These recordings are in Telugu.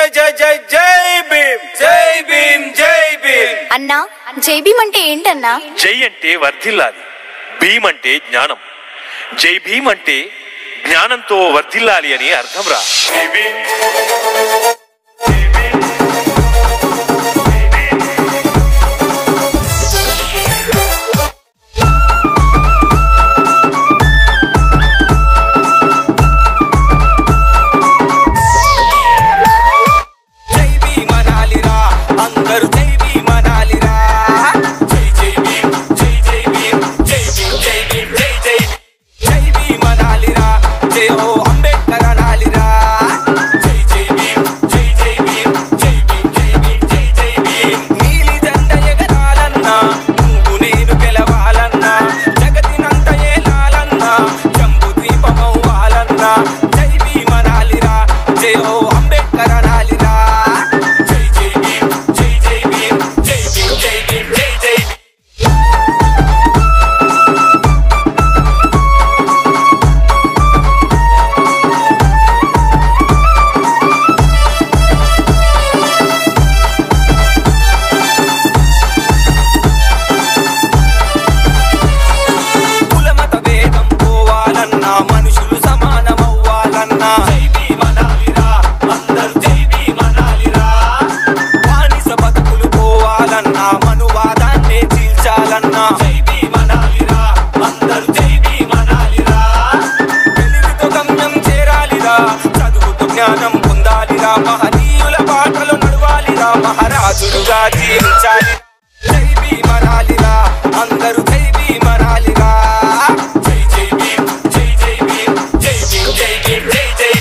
జై జై జై భీమ్ జై భీమ్ జై భీమ్ అన్నా జై భీమ్ అంటే ఏంటన్నా? జై అంటే వర్ధిల్లాలి, భీమ్ అంటే జ్ఞానం. జై భీమ్ అంటే జ్ఞానంతో వర్ధిల్లాలి అని అర్థం రా. జ్ఞానం పొందాలిరా, మహనీయుల బాటలు నడవాలిరా, మహారాజులుగా జీవించాలి. జై భీమ్ అనాలిరా, అందరూ జై భీమ్ అనాలిరా. జై జై భీమ్ జై జై భీమ్ జై భీమ్ జై భీమ్ జై జై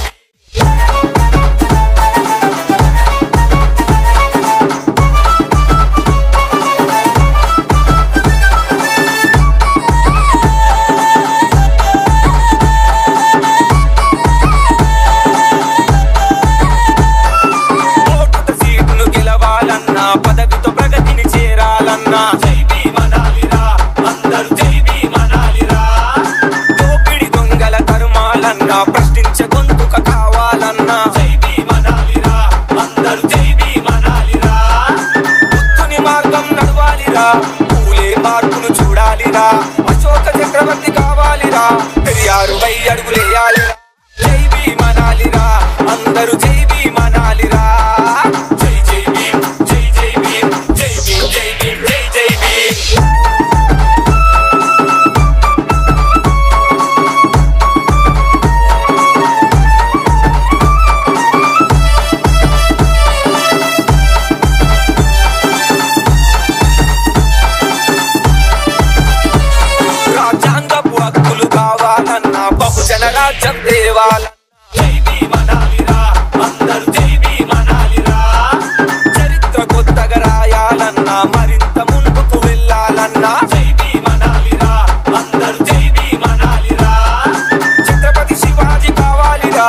పదవితో ప్రగతిని చేరాలన్నా జై భీమ్ అనాలిరా, అందరూ జై భీమ్ అనాలిరా. దోపిడి దొంగల తరుమాలన్నా, ప్రశ్నించే గొంతుక కావాలన్నా జై భీమ్ అనాలిరా, అందరూ జై భీమ్ అనాలిరా. బుద్ధుని మార్గం నడవాలిరా, పూలే మార్పును చూడాలిరా, అశోక చక్రవర్తి కావాలిరా, పెరియారు 1000 అడుగులేయాలిరా. జై భీమ్ అనాలిరా, అందరూ జై భీమ్ అనాలిరా. బహుజన రాజ్యం దేవాలన్నా జై భీమ్ అనాలిరా, అందరూ జై భీమ్ అనాలిరా. చరిత్ర కొత్తగా రాయాలన్నా, మరింత ముందుకు వెళ్ళాలన్నా జై భీమ్ అనాలిరా, అందరూ జై భీమ్ అనాలిరా. ఛత్రపతి శివాజీ కావాలిరా,